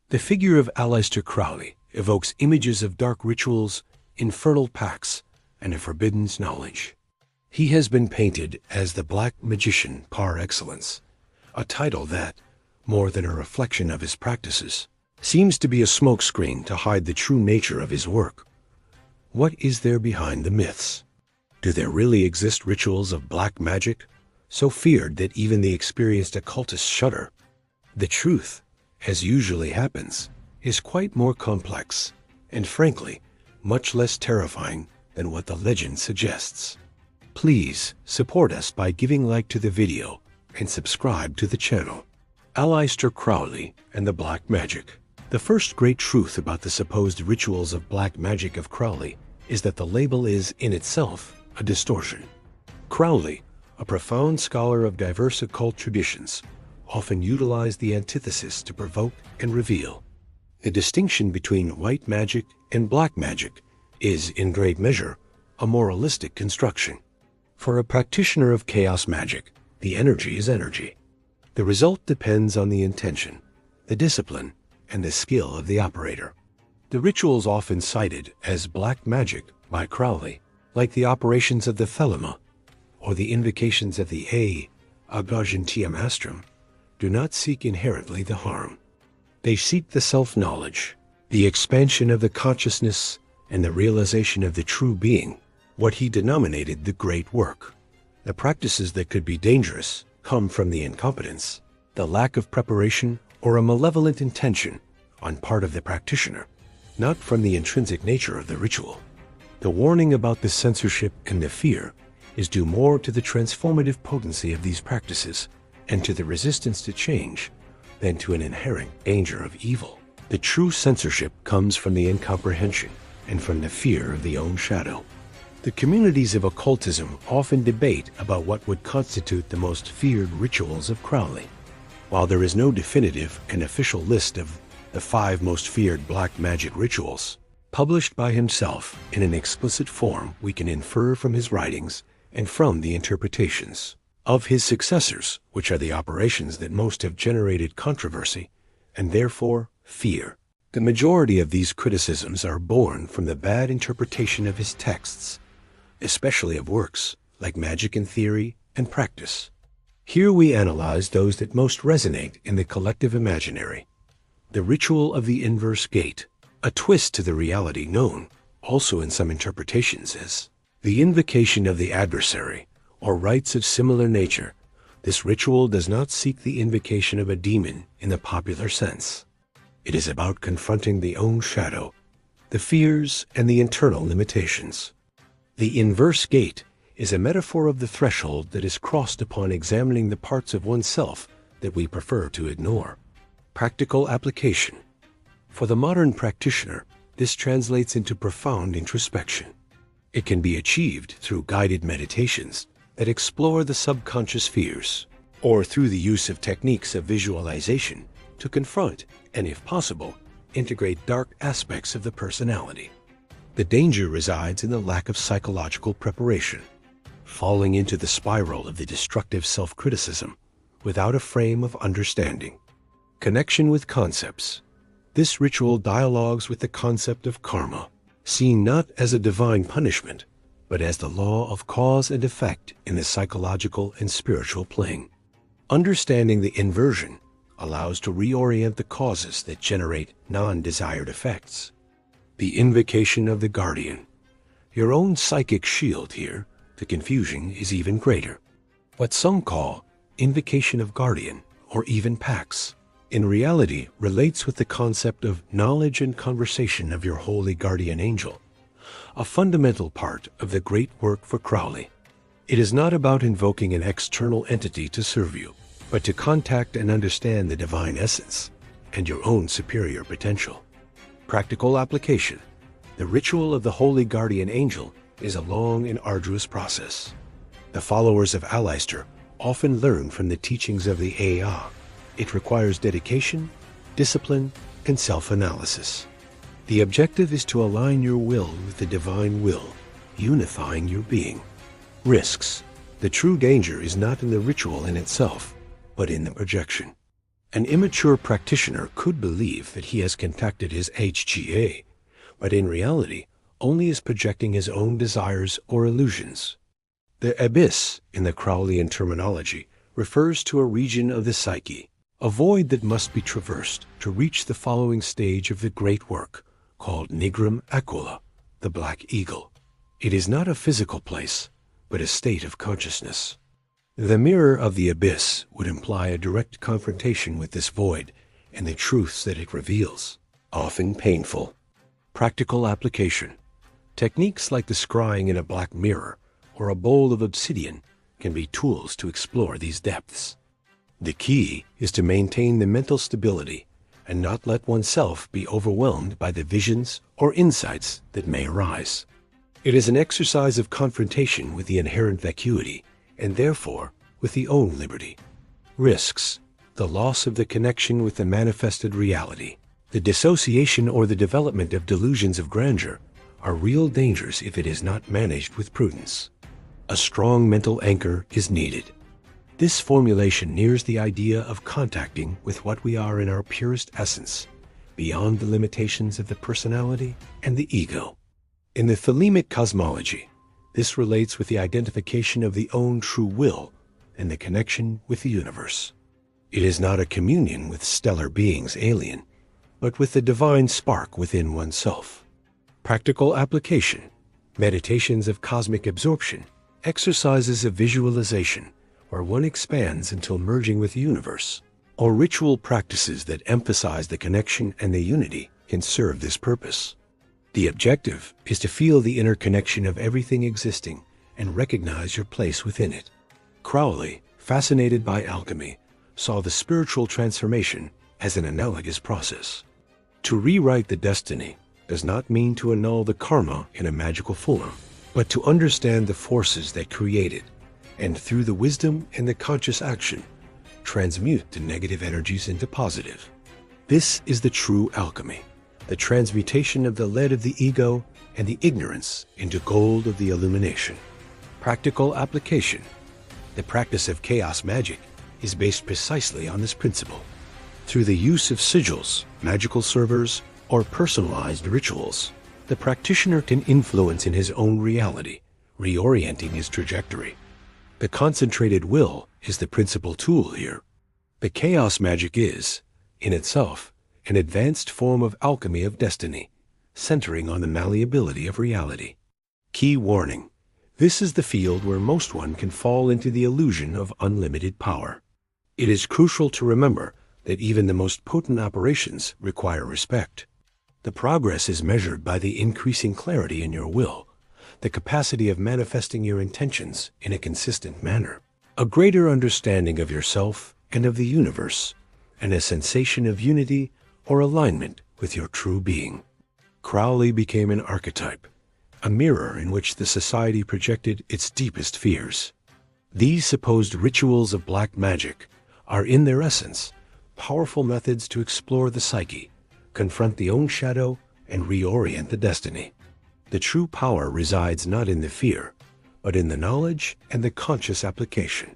The figure of Aleister Crowley evokes images of dark rituals, infernal pacts, and a forbidden knowledge. He has been painted as the Black Magician par excellence, a title that, more than a reflection of his practices, seems to be a smokescreen to hide the true nature of his work. What is there behind the myths? Do there really exist rituals of black magic, so feared that even the experienced occultists shudder? The truth, as usually happens, is quite more complex, and frankly, much less terrifying than what the legend suggests. Please support us by giving like to the video and subscribe to the channel. Aleister Crowley and the Black Magic. The first great truth about the supposed rituals of black magic of Crowley is that the label is, in itself, a distortion. Crowley, a profound scholar of diverse occult traditions, often utilized the antithesis to provoke and reveal. The distinction between white magic and black magic is, in great measure, a moralistic construction. For a practitioner of chaos magic, the energy is energy. The result depends on the intention, the discipline, and the skill of the operator. The rituals often cited as black magic by Crowley, like the operations of the Thelema or the invocations of the Agogentium Astrum, do not seek inherently the harm. They seek the self-knowledge, the expansion of the consciousness, and the realization of the true being, what he denominated the great work. The practices that could be dangerous come from the incompetence, the lack of preparation, or a malevolent intention on part of the practitioner, not from the intrinsic nature of the ritual. The warning about the censorship and the fear is due more to the transformative potency of these practices and to the resistance to change than to an inherent danger of evil. The true censorship comes from the incomprehension and from the fear of the own shadow. The communities of occultism often debate about what would constitute the most feared rituals of Crowley. While there is no definitive and official list of the 5 most feared black magic rituals, published by himself in an explicit form, we can infer from his writings and from the interpretations of his successors, which are the operations that most have generated controversy and therefore fear. The majority of these criticisms are born from the bad interpretation of his texts, especially of works like Magic in Theory and Practice. Here we analyze those that most resonate in the collective imaginary. The ritual of the inverse gate, a twist to the reality known, also in some interpretations, as the invocation of the adversary, or rites of similar nature. This ritual does not seek the invocation of a demon in the popular sense. It is about confronting the own shadow, the fears, and the internal limitations. The inverse gate is a metaphor of the threshold that is crossed upon examining the parts of oneself that we prefer to ignore. Practical application. For the modern practitioner, this translates into profound introspection. It can be achieved through guided meditations that explore the subconscious fears, or through the use of techniques of visualization to confront and, if possible, integrate dark aspects of the personality. The danger resides in the lack of psychological preparation, falling into the spiral of the destructive self-criticism without a frame of understanding. Connection with concepts. This ritual dialogues with the concept of karma, seen not as a divine punishment, but as the law of cause and effect in the psychological and spiritual plane. Understanding the inversion allows to reorient the causes that generate non-desired effects. The invocation of the guardian. Your own psychic shield here, the confusion is even greater. What some call invocation of guardian, or even pacts, in reality relates with the concept of knowledge and conversation of your holy guardian angel, a fundamental part of the great work for Crowley. It is not about invoking an external entity to serve you, but to contact and understand the divine essence and your own superior potential. Practical application. The ritual of the holy guardian angel is a long and arduous process. The followers of Aleister often learn from the teachings of the Aa. It requires dedication, discipline, and self-analysis. The objective is to align your will with the divine will, unifying your being. Risks. The true danger is not in the ritual in itself, but in the projection. An immature practitioner could believe that he has contacted his HGA, but in reality only is projecting his own desires or illusions. The abyss, in the Crowleyan terminology, refers to a region of the psyche, a void that must be traversed to reach the following stage of the great work, called Nigrum Aquila, the Black Eagle. It is not a physical place, but a state of consciousness. The mirror of the abyss would imply a direct confrontation with this void and the truths that it reveals, often painful. Practical application. Techniques like the scrying in a black mirror or a bowl of obsidian can be tools to explore these depths. The key is to maintain the mental stability and not let oneself be overwhelmed by the visions or insights that may arise. It is an exercise of confrontation with the inherent vacuity and therefore with the own liberty. Risks: the loss of the connection with the manifested reality. The dissociation or the development of delusions of grandeur are real dangers if it is not managed with prudence. A strong mental anchor is needed. This formulation nears the idea of contacting with what we are in our purest essence, beyond the limitations of the personality and the ego. In the thelemic cosmology, this relates with the identification of the own true will and the connection with the universe. It is not a communion with stellar beings alien, but with the divine spark within oneself. Practical application. Meditations of cosmic absorption, exercises of visualization, where one expands until merging with the universe, or ritual practices that emphasize the connection and the unity can serve this purpose. The objective is to feel the interconnection of everything existing and recognize your place within it. Crowley, fascinated by alchemy, saw the spiritual transformation as an analogous process. To rewrite the destiny does not mean to annul the karma in a magical form, but to understand the forces that create it, and through the wisdom and the conscious action, transmute the negative energies into positive. This is the true alchemy, the transmutation of the lead of the ego and the ignorance into gold of the illumination. Practical application. The practice of chaos magic is based precisely on this principle. Through the use of sigils, magical servers, or personalized rituals, the practitioner can influence in his own reality, reorienting his trajectory. The concentrated will is the principal tool here. The chaos magic is, in itself, an advanced form of alchemy of destiny, centering on the malleability of reality. Key warning: this is the field where most one can fall into the illusion of unlimited power. It is crucial to remember that even the most potent operations require respect. The progress is measured by the increasing clarity in your will, the capacity of manifesting your intentions in a consistent manner, a greater understanding of yourself and of the universe, and a sensation of unity or alignment with your true being. Crowley became an archetype, a mirror in which the society projected its deepest fears. These supposed rituals of black magic are, in their essence, powerful methods to explore the psyche, confront the own shadow, and reorient the destiny. The true power resides not in the fear, but in the knowledge and the conscious application.